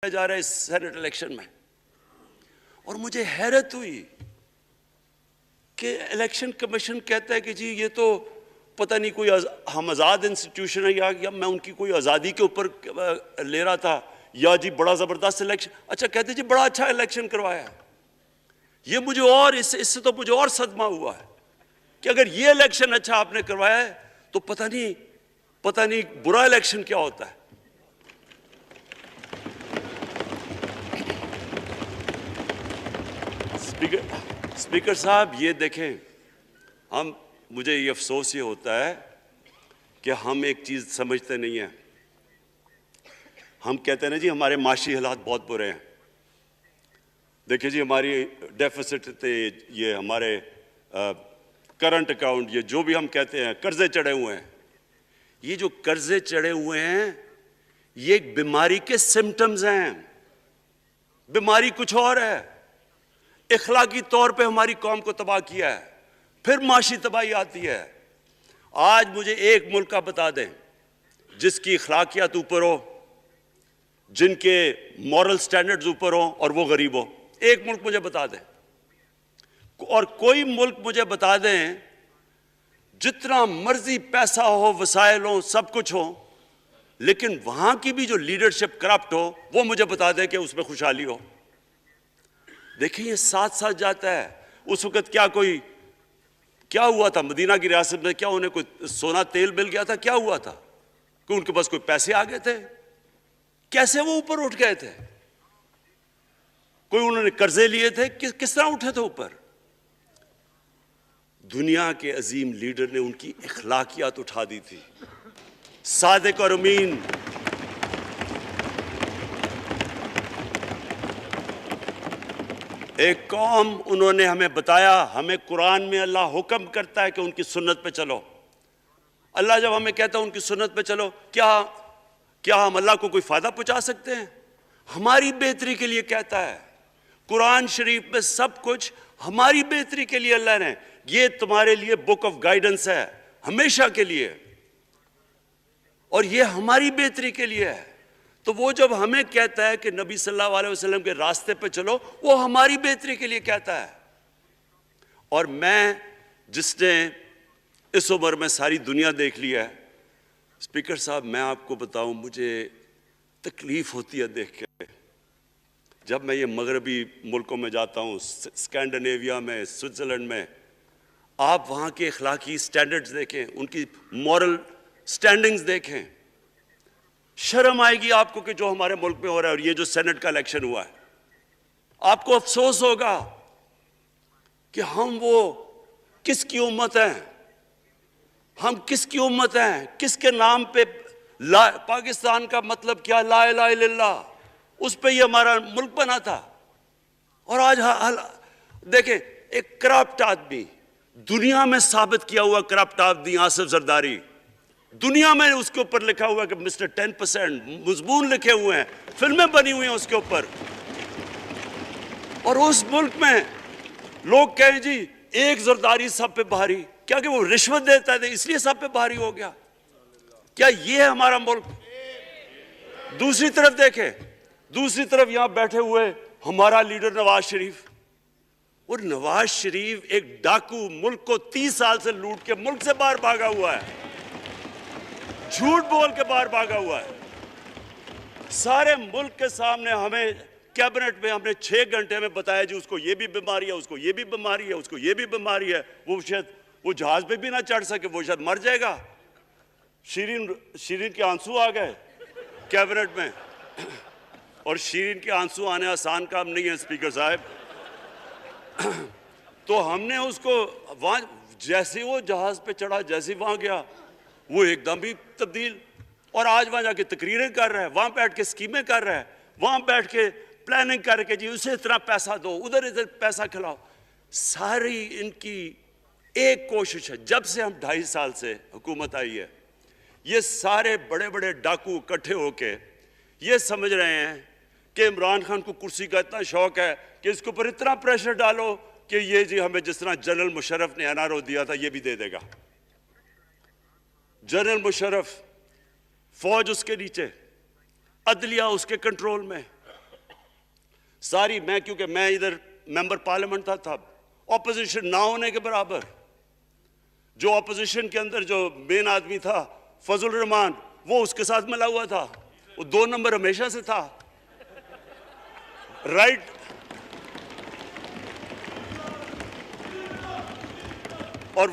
جا رہا ہے اس سینٹ الیکشن میں، اور مجھے حیرت ہوئی کہ الیکشن کمیشن کہتا ہے کہ جی یہ تو پتہ نہیں کوئی ہم آزاد انسٹیٹیوشن ہے یا میں ان کی کوئی آزادی کے اوپر لے رہا تھا، یا جی بڑا زبردست الیکشن. اچھا کہتے جی بڑا اچھا الیکشن کروایا ہے. یہ مجھے اور اس سے تو مجھے اور صدمہ ہوا ہے کہ اگر یہ الیکشن اچھا آپ نے کروایا ہے تو پتہ نہیں برا الیکشن کیا ہوتا ہے. اسپیکر صاحب یہ دیکھیں، مجھے یہ افسوس یہ ہوتا ہے کہ ہم ایک چیز سمجھتے نہیں ہیں. ہم کہتے ہیں نا جی ہمارے معاشی حالات بہت برے ہیں. دیکھیں جی ہماری ڈیفیسٹ تھے، یہ ہمارے کرنٹ اکاؤنٹ، یہ جو بھی ہم کہتے ہیں قرضے چڑھے ہوئے ہیں. یہ جو قرضے چڑھے ہوئے ہیں یہ ایک بیماری کے سمٹمز ہیں. بیماری کچھ اور ہے. اخلاقی طور پہ ہماری قوم کو تباہ کیا ہے، پھر معاشی تباہی آتی ہے. آج مجھے ایک ملک کا بتا دیں جس کی اخلاقیات اوپر ہو، جن کے مورل سٹینڈرڈز اوپر ہوں اور وہ غریب ہو. ایک ملک مجھے بتا دیں، اور کوئی ملک مجھے بتا دیں جتنا مرضی پیسہ ہو، وسائل ہوں، سب کچھ ہو، لیکن وہاں کی بھی جو لیڈرشپ کرپٹ ہو وہ مجھے بتا دیں کہ اس میں خوشحالی ہو. دیکھیں یہ ساتھ ساتھ جاتا ہے. اس وقت کیا ہوا تھا مدینہ کی ریاست میں؟ کیا انہیں کوئی سونا تیل مل گیا تھا؟ کیا ہوا تھا کہ ان کے پاس کوئی پیسے آ گئے تھے؟ کیسے وہ اوپر اٹھ گئے تھے؟ کوئی انہوں نے قرضے لیے تھے؟ کس طرح اٹھے تھے اوپر؟ دنیا کے عظیم لیڈر نے ان کی اخلاقیات اٹھا دی تھی. صادق اور امین. ایک قوم، انہوں نے ہمیں بتایا، ہمیں قرآن میں اللہ حکم کرتا ہے کہ ان کی سنت پہ چلو. اللہ جب ہمیں کہتا ہے ان کی سنت پہ چلو، کیا ہم اللہ کو کوئی فائدہ پہنچا سکتے ہیں؟ ہماری بہتری کے لیے کہتا ہے. قرآن شریف میں سب کچھ ہماری بہتری کے لیے اللہ نے، یہ تمہارے لیے بک آف گائیڈنس ہے ہمیشہ کے لیے، اور یہ ہماری بہتری کے لیے ہے. تو وہ جب ہمیں کہتا ہے کہ نبی صلی اللہ علیہ وسلم کے راستے پہ چلو، وہ ہماری بہتری کے لیے کہتا ہے. اور میں جس نے اس عمر میں ساری دنیا دیکھ لی ہے، اسپیکر صاحب میں آپ کو بتاؤں مجھے تکلیف ہوتی ہے دیکھ کے. جب میں یہ مغربی ملکوں میں جاتا ہوں، اسکینڈینیویا میں، سوئٹزرلینڈ میں، آپ وہاں کے اخلاقی سٹینڈرڈز دیکھیں، ان کی مورل سٹینڈنگز دیکھیں. شرم آئے گی آپ کو کہ جو ہمارے ملک میں ہو رہا ہے. اور یہ جو سینٹ کا الیکشن ہوا ہے، آپ کو افسوس ہوگا کہ ہم وہ کس کی امت ہیں، ہم کس کی امت ہیں، کس کے نام پہ پاکستان کا مطلب کیا، لا الہ الا اللہ، اس پہ یہ ہمارا ملک بنا تھا. اور آج دیکھیں ایک کرپٹ آدمی، دنیا میں ثابت کیا ہوا کرپٹ آدمی آصف زرداری، دنیا میں اس کے اوپر لکھا ہوا کہ مسٹر 10%، مضمون لکھے ہوئے ہیں، فلمیں بنی ہوئی ہیں اس کے اوپر. اور اس ملک میں لوگ کہیں جی ایک زرداری سب پہ بھاری، کیا کہ وہ رشوت دیتا ہے اس لیے سب پہ بھاری ہو گیا؟ کیا یہ ہے ہمارا ملک؟ دوسری طرف دیکھیں، دوسری طرف یہاں بیٹھے ہوئے ہمارا لیڈر نواز شریف. اور نواز شریف ایک ڈاکو، ملک کو 30 سال سے لوٹ کے ملک سے باہر بھاگا ہوا ہے، جھوٹ بول کے باہر بھاگا ہوا ہے. سارے ملک کے سامنے ہمیں کیبنٹ میں ہم نے 6 گھنٹے میں بتایا جی اس کو یہ بھی بیماری ہے، اس کو یہ بھی بیماری ہے، اس کو یہ بھی بیماری ہے. وہ شاید وہ جہاز پہ بھی نہ چڑھ سکے، وہ شاید مر جائے گا. شیرین کے آنسو آ گئے کیبنٹ میں. اور شیرین کے آنسو آنے آسان کام نہیں ہے اسپیکر صاحب. تو ہم نے اس کو وہاں جیسے وہ جہاز پہ چڑھا، جیسے وہاں گیا، وہ ایک دم بھی تبدیل. اور آج وہاں جا کے تقریریں کر رہا ہے، وہاں بیٹھ کے اسکیمیں کر رہا ہے، وہاں بیٹھ کے پلاننگ کر کے جی اسے اتنا پیسہ دو، ادھر پیسہ کھلاؤ. ساری ان کی ایک کوشش ہے، جب سے ہم 2.5 سال سے حکومت آئی ہے، یہ سارے بڑے بڑے ڈاکو اکٹھے ہو کے یہ سمجھ رہے ہیں کہ عمران خان کو کرسی کا اتنا شوق ہے کہ اس کے اوپر اتنا پریشر ڈالو کہ یہ جی ہمیں جس طرح جنرل مشرف نے این آر او دیا تھا یہ بھی دے دے گا. جنرل مشرف، فوج اس کے نیچے، عدلیہ اس کے کنٹرول میں، ساری میں کیونکہ میں ادھر ممبر پارلیمنٹ تھا اپوزیشن نہ ہونے کے برابر. جو اپوزیشن کے اندر جو مین آدمی تھا فضل الرحمان وہ اس کے ساتھ ملا ہوا تھا, وہ 2 نمبر ہمیشہ سے تھا. رائٹ. اور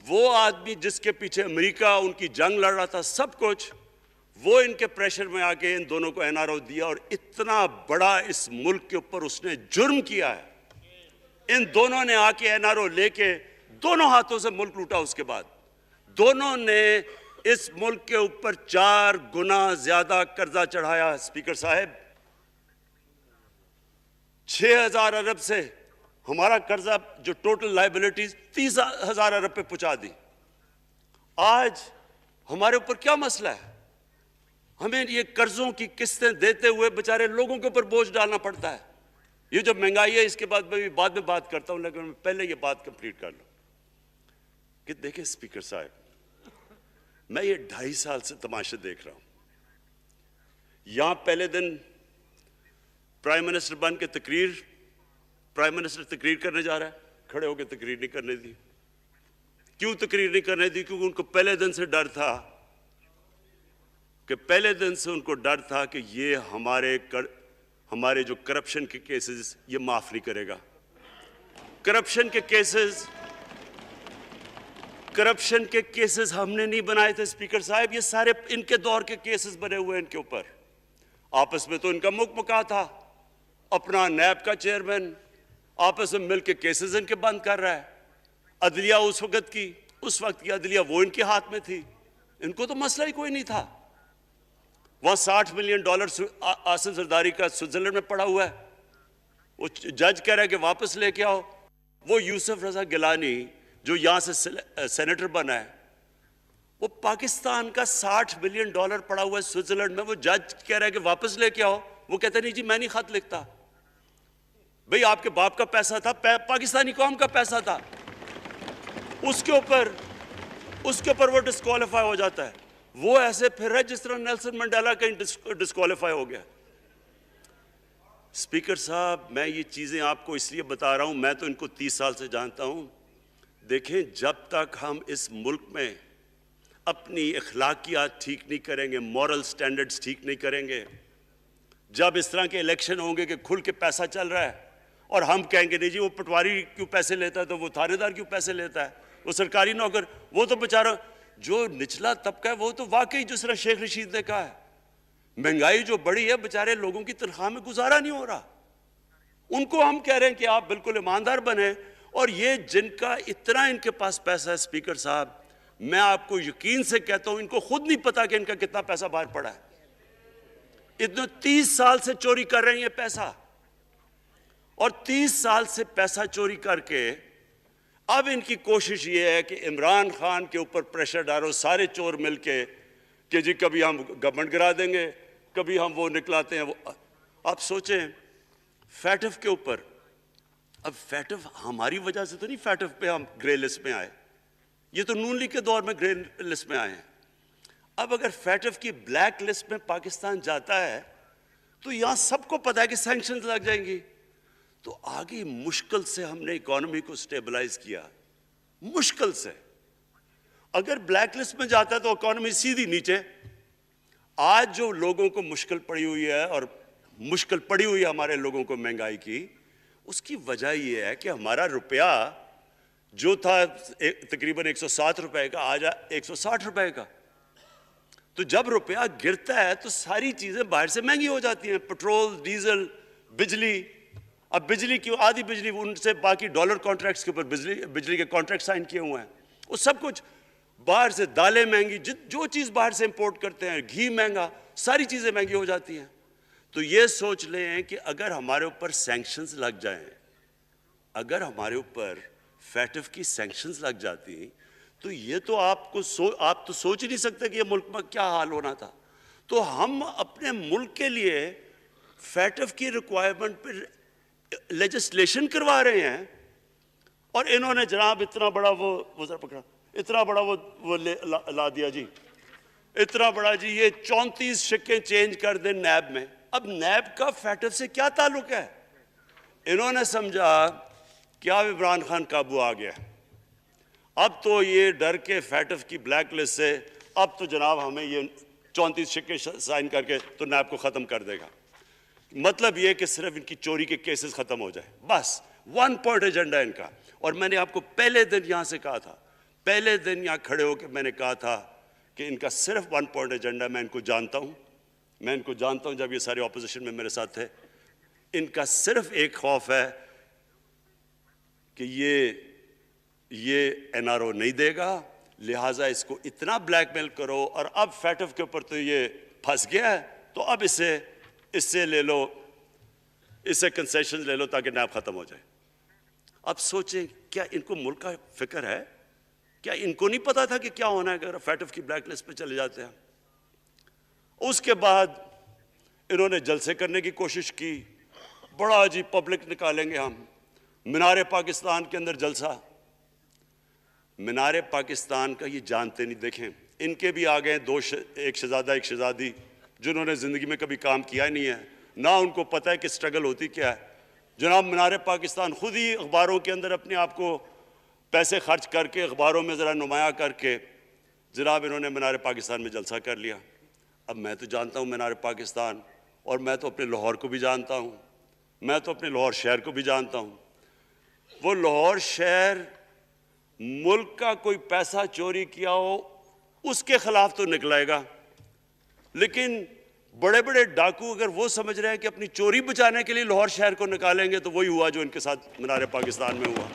وہ آدمی جس کے پیچھے امریکہ ان کی جنگ لڑ رہا تھا سب کچھ, وہ ان کے پریشر میں آ کے ان دونوں کو NRO دیا, اور اتنا بڑا اس ملک کے اوپر اس نے جرم کیا ہے. ان دونوں نے آ کے NRO لے کے دونوں ہاتھوں سے ملک لوٹا. اس کے بعد دونوں نے اس ملک کے اوپر 4 گنا زیادہ قرضہ چڑھایا. اسپیکر صاحب 6,000 ارب سے ہمارا قرضہ جو ٹوٹل لائبلٹیز 30,000 ارب پہ پہنچا دی. آج ہمارے اوپر کیا مسئلہ ہے؟ ہمیں یہ قرضوں کی قسطیں دیتے ہوئے بیچارے لوگوں کے اوپر بوجھ ڈالنا پڑتا ہے. یہ جو مہنگائی ہے اس کے بعد میں بات کرتا ہوں, لیکن میں پہلے یہ بات کمپلیٹ کر لوں کہ دیکھیں اسپیکر صاحب, میں یہ 2.5 سال سے تماشے دیکھ رہا ہوں. یہاں پہلے دن پرائم منسٹر بن کے پرائم منسٹر تقریر کرنے جا رہا ہے, کھڑے ہو کے تقریر نہیں کرنے دی. کیوں تقریر نہیں کرنے دی؟ کیونکہ ان کو پہلے دن سے ڈر تھا کہ یہ ہمارے جو کرپشن کے کیسز یہ معاف نہیں کرے گا. کرپشن کے کیسز ہم نے نہیں بنائے تھے اسپیکر صاحب, یہ سارے ان کے دور کے کیسز بنے ہوئے ان کے اوپر. آپس میں تو ان کا مکا تھا, اپنا نیب کا چیئرمین آپس میں مل کے کیسز ان کے بند کر رہا ہے. عدلیہ اس وقت کی عدلیہ وہ ان کے ہاتھ میں تھی, ان کو تو مسئلہ ہی کوئی نہیں تھا. وہاں $60 ملین آصف زرداری کا سوئٹزرلینڈ میں پڑا ہوا ہے, وہ جج کہہ رہا ہے کہ واپس لے کے آؤ. وہ یوسف رضا گیلانی جو یہاں سے سینیٹر بنا ہے, وہ پاکستان کا $60 ملین پڑا ہوا ہے سوئٹزرلینڈ میں, وہ جج کہہ رہا ہے کہ واپس لے کے آؤ. وہ کہتا ہے نہیں جی میں نہیں خط لکھتا. بھئی آپ کے باپ کا پیسہ تھا, پاکستانی قوم کا پیسہ تھا, اس کے اوپر وہ ڈسکوالیفائی ہو جاتا ہے. وہ ایسے پھر ہے جس طرح نیلسن منڈیلا کا ڈسکوالیفائی ہو گیا. اسپیکر صاحب میں یہ چیزیں آپ کو اس لیے بتا رہا ہوں, میں تو ان کو 30 سال سے جانتا ہوں. دیکھیں جب تک ہم اس ملک میں اپنی اخلاقیات ٹھیک نہیں کریں گے, مورل سٹینڈرڈز ٹھیک نہیں کریں گے, جب اس طرح کے الیکشن ہوں گے کہ کھل کے پیسہ چل رہا ہے اور ہم کہیں گے نہیں جی وہ پٹواری کیوں پیسے لیتا ہے, تو وہ تھانے دار کیوں پیسے لیتا ہے, وہ سرکاری نوکر, وہ تو بیچارہ جو نچلا طبقہ ہے وہ تو واقعی جس طرح شیخ رشید نے کہا ہے مہنگائی جو بڑی ہے بیچارے لوگوں کی تنخواہ میں گزارا نہیں ہو رہا. ان کو ہم کہہ رہے ہیں کہ آپ بالکل ایماندار بنیں, اور یہ جن کا اتنا ان کے پاس پیسہ ہے اسپیکر صاحب, میں آپ کو یقین سے کہتا ہوں ان کو خود نہیں پتا کہ ان کا کتنا پیسہ باہر پڑا ہے. اتنے 30 سال سے چوری کر رہے ہیں یہ پیسہ, اور 30 سال سے پیسہ چوری کر کے اب ان کی کوشش یہ ہے کہ عمران خان کے اوپر پریشر ڈالو سارے چور مل کے کہ جی کبھی ہم گورنمنٹ گرا دیں گے, کبھی ہم وہ نکلاتے ہیں. آپ سوچیں فیٹف کے اوپر, اب فیٹف ہماری وجہ سے تو نہیں فیٹف پہ ہم گرے لسٹ میں آئے, یہ تو نون لیگ کے دور میں گرے لسٹ میں آئے ہیں. اب اگر فیٹف کی بلیک لسٹ میں پاکستان جاتا ہے تو یہاں سب کو پتا ہے کہ سینکشنز لگ جائیں گی. تو آگے مشکل سے ہم نے اکانومی کو سٹیبلائز کیا, مشکل سے. اگر بلیک لسٹ میں جاتا ہے تو اکانومی سیدھی نیچے. آج جو لوگوں کو مشکل پڑی ہوئی ہے, اور مشکل پڑی ہوئی ہے ہمارے لوگوں کو مہنگائی کی, اس کی وجہ یہ ہے کہ ہمارا روپیہ جو تھا تقریباً 107 روپے کا, آج 160 روپے کا. تو جب روپیہ گرتا ہے تو ساری چیزیں باہر سے مہنگی ہو جاتی ہیں, پٹرول, ڈیزل, بجلی. اب بجلی کی آدھی بجلی ان سے باقی ڈالر کانٹریکٹس کے اوپر بجلی کے کانٹریکٹ سائن کیے ہوئے ہیں, وہ سب کچھ باہر سے. دالیں مہنگی, جو چیز باہر سے امپورٹ کرتے ہیں, گھی مہنگا, ساری چیزیں مہنگی ہو جاتی ہیں. تو یہ سوچ لیں کہ اگر ہمارے اوپر سینکشنز لگ جائیں, اگر ہمارے اوپر فیٹف کی سینکشنز لگ جاتی تو یہ تو آپ تو سوچ ہی نہیں سکتے کہ یہ ملک میں کیا حال ہونا تھا. تو ہم اپنے ملک کے لیے فیٹف کی ریکوائرمنٹ پر لیجسلیشن کروا رہے ہیں, اور انہوں نے جناب اتنا بڑا وہ ذرا پکڑا, اتنا بڑا وہ لا دیا جی, اتنا بڑا جی, یہ 34 شکیں چینج کر دیں نیب میں. اب نیب کا فیٹف سے کیا تعلق ہے؟ انہوں نے سمجھا کہ اب عمران خان قابو آ گیا، اب تو یہ ڈر کے فیٹف کی بلیک لسٹ سے اب تو جناب ہمیں یہ 34 سکے سائن کر کے تو نیب کو ختم کر دے گا۔ مطلب یہ کہ صرف ان کی چوری کے کیسز ختم ہو جائے، بس 1 پوائنٹ ایجنڈا ان کا۔ اور میں نے آپ کو پہلے دن یہاں سے کہا تھا، پہلے دن یہاں کھڑے ہو کے میں نے کہا تھا کہ ان کا صرف 1 پوائنٹ ایجنڈا، میں ان کو جانتا ہوں جب یہ سارے اپوزیشن میں میرے ساتھ تھے، ان کا صرف ایک خوف ہے کہ یہ NRO نہیں دے گا، لہٰذا اس کو اتنا بلیک میل کرو، اور اب فیٹف کے اوپر تو یہ پھنس گیا ہے تو اب اس سے لے لو، اس سے کنسیشن لے لو تاکہ نیب ختم ہو جائے۔ اب سوچیں کیا ان کو ملک کا فکر ہے؟ کیا ان کو نہیں پتا تھا کہ کیا ہونا ہے اگر فیٹف کی بلیک لسٹ پہ چلے جاتے ہیں؟ اس کے بعد انہوں نے جلسے کرنے کی کوشش کی، بڑا جی پبلک نکالیں گے ہم، مینار پاکستان کے اندر جلسہ۔ مینار پاکستان کا یہ جانتے نہیں، دیکھیں ان کے بھی آگئے ایک شہزادہ ایک شہزادی جنہوں نے زندگی میں کبھی کام کیا ہی نہیں ہے، نہ ان کو پتہ ہے کہ سٹرگل ہوتی کیا ہے۔ جناب مینار پاکستان خود ہی اخباروں کے اندر اپنے آپ کو پیسے خرچ کر کے اخباروں میں ذرا نمایاں کر کے جناب انہوں نے مینار پاکستان میں جلسہ کر لیا۔ اب میں تو جانتا ہوں مینار پاکستان، اور میں تو اپنے لاہور کو بھی جانتا ہوں، میں تو اپنے لاہور شہر کو بھی جانتا ہوں۔ وہ لاہور شہر ملک کا کوئی پیسہ چوری کیا ہو اس کے خلاف تو نکلائے گا، لیکن بڑے بڑے ڈاکو اگر وہ سمجھ رہے ہیں کہ اپنی چوری بچانے کے لیے لاہور شہر کو نکالیں گے تو وہی ہوا جو ان کے ساتھ مینار پاکستان میں ہوا۔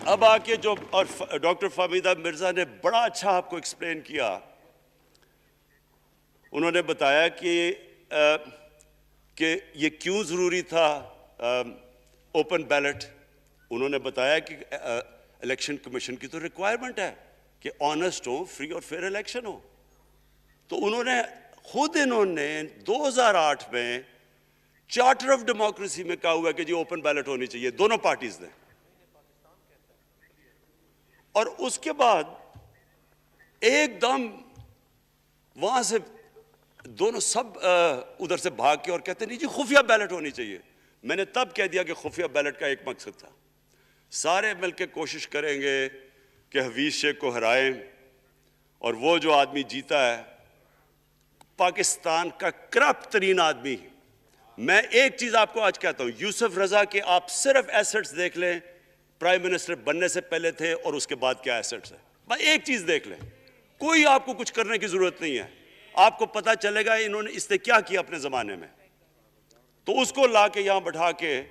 اب آ کے جو اور ڈاکٹر فہمیدہ مرزا نے بڑا اچھا آپ کو ایکسپلین کیا، انہوں نے بتایا کہ یہ کیوں ضروری تھا اوپن بیلٹ۔ انہوں نے بتایا کہ الیکشن کمیشن کی تو ریکوائرمنٹ ہے کہ آنسٹ ہو، فری اور فیئر الیکشن ہو۔ تو انہوں نے 2008 میں چارٹر آف ڈیموکریسی میں کہا ہوا کہ جی اوپن بیلٹ ہونی چاہیے، دونوں پارٹیز نے۔ اور اس کے بعد ایک دم وہاں سے دونوں سب ادھر سے بھاگ کے اور کہتے نہیں جی خفیہ بیلٹ ہونی چاہیے۔ میں نے تب کہہ دیا کہ خفیہ بیلٹ کا ایک مقصد تھا، سارے مل کے کوشش کریں گے کہ حفیظ شیخ کو ہرائیں، اور وہ جو آدمی جیتا ہے پاکستان کا کرپٹ ترین آدمی۔ میں ایک چیز آپ کو آج کہتا ہوں، یوسف رضا کے آپ صرف ایسٹس دیکھ لیں، پرائم منسٹر بننے سے پہلے تھے اور اس کے بعد کیا ایسٹس ہیں، بس ایک چیز دیکھ لیں، کوئی آپ کو کچھ کرنے کی ضرورت نہیں ہے، آپ کو پتہ چلے گا انہوں نے اس نے کیا کیا اپنے زمانے میں۔ تو اس کو لا کے یہاں بٹھا کے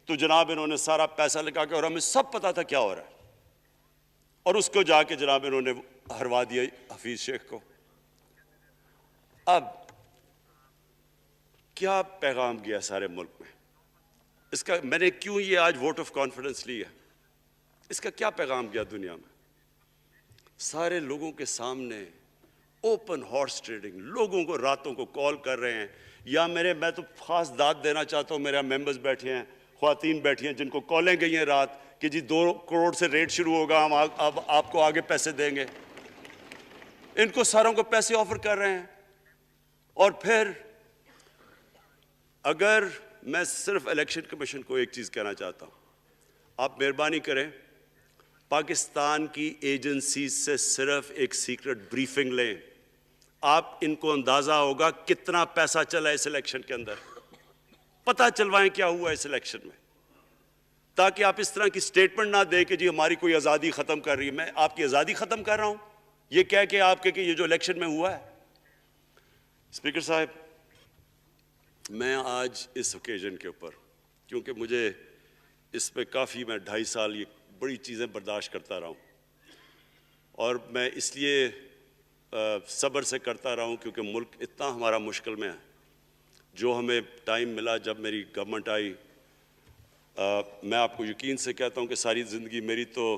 تو جناب انہوں نے سارا پیسہ لگا کے، اور ہمیں سب پتا تھا کیا ہو رہا ہے، اور اس کو جا کے جناب انہوں نے ہروا دیا حفیظ شیخ کو۔ اب کیا پیغام گیا سارے ملک میں؟ اس کا میں نے کیوں یہ آج ووٹ آف کانفیڈنس لی ہے، اس کا کیا پیغام گیا دنیا میں؟ سارے لوگوں کے سامنے اوپن ہارس ٹریڈنگ، لوگوں کو راتوں کو کال کر رہے ہیں، یا میں تو خاص داد دینا چاہتا ہوں، میرے ممبرز بیٹھے ہیں، خواتین بیٹھی ہیں جن کو کالیں گئی ہیں رات کہ جی 2 کروڑ سے ریٹ شروع ہوگا، ہم اب آپ کو آگے پیسے دیں گے، ان کو ساروں کو پیسے آفر کر رہے ہیں۔ اور پھر اگر میں صرف الیکشن کمیشن کو ایک چیز کہنا چاہتا ہوں، آپ مہربانی کریں پاکستان کی ایجنسی سے صرف ایک سیکرٹ بریفنگ لیں، آپ ان کو اندازہ ہوگا کتنا پیسہ چلا اس الیکشن کے اندر، پتہ چلوائیں کیا ہوا اس الیکشن میں، تاکہ آپ اس طرح کی سٹیٹمنٹ نہ دیں کہ جی ہماری کوئی آزادی ختم کر رہی ہے۔ میں آپ کی آزادی ختم کر رہا ہوں یہ کہہ کے آپ کہ یہ جو الیکشن میں ہوا ہے۔ اسپیکر صاحب، میں آج اس اوکیزن کے اوپر، کیونکہ مجھے اس پہ کافی میں 2.5 سال یہ بڑی چیزیں برداشت کرتا رہا ہوں، اور میں اس لیے صبر سے کرتا رہا ہوں کیونکہ ملک اتنا ہمارا مشکل میں ہے۔ جو ہمیں ٹائم ملا جب میری گورنمنٹ آئی، میں آپ کو یقین سے کہتا ہوں کہ ساری زندگی میری تو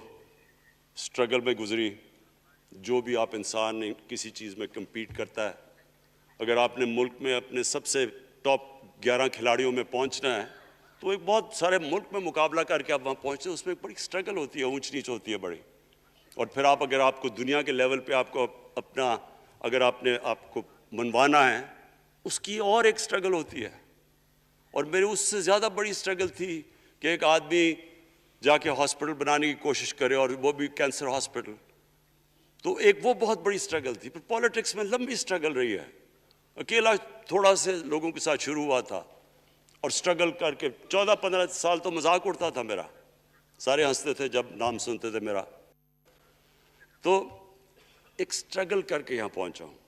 سٹرگل میں گزری۔ جو بھی آپ انسان کسی چیز میں کمپیٹ کرتا ہے، اگر آپ نے ملک میں اپنے سب سے ٹاپ 11 کھلاڑیوں میں پہنچنا ہے تو ایک بہت سارے ملک میں مقابلہ کر کے آپ وہاں پہنچتے ہیں، اس میں ایک بڑی سٹرگل ہوتی ہے، اونچ نیچ ہوتی ہے بڑی۔ اور پھر اگر آپ کو دنیا کے لیول پہ آپ کو اپنا اگر آپ نے آپ کو منوانا ہے اس کی اور ایک سٹرگل ہوتی ہے. اور میرے اس سے زیادہ بڑی سٹرگل تھی کہ ایک آدمی جا کے ہاسپٹل بنانے کی کوشش کرے اور وہ بھی کینسر ہاسپٹل. تو ایک وہ بہت بڑی سٹرگل تھی. پھر پالیٹکس میں لمبی سٹرگل رہی ہے. اکیلا تھوڑا سے لوگوں کے ساتھ شروع ہوا تھا اور سٹرگل کر کے 14-15 سال تو مذاق اڑتا تھا میرا. سارے ہنستے تھے جب نام سنتے تھے میرا. تو ایک سٹرگل کر کے یہاں پہنچا ہوں.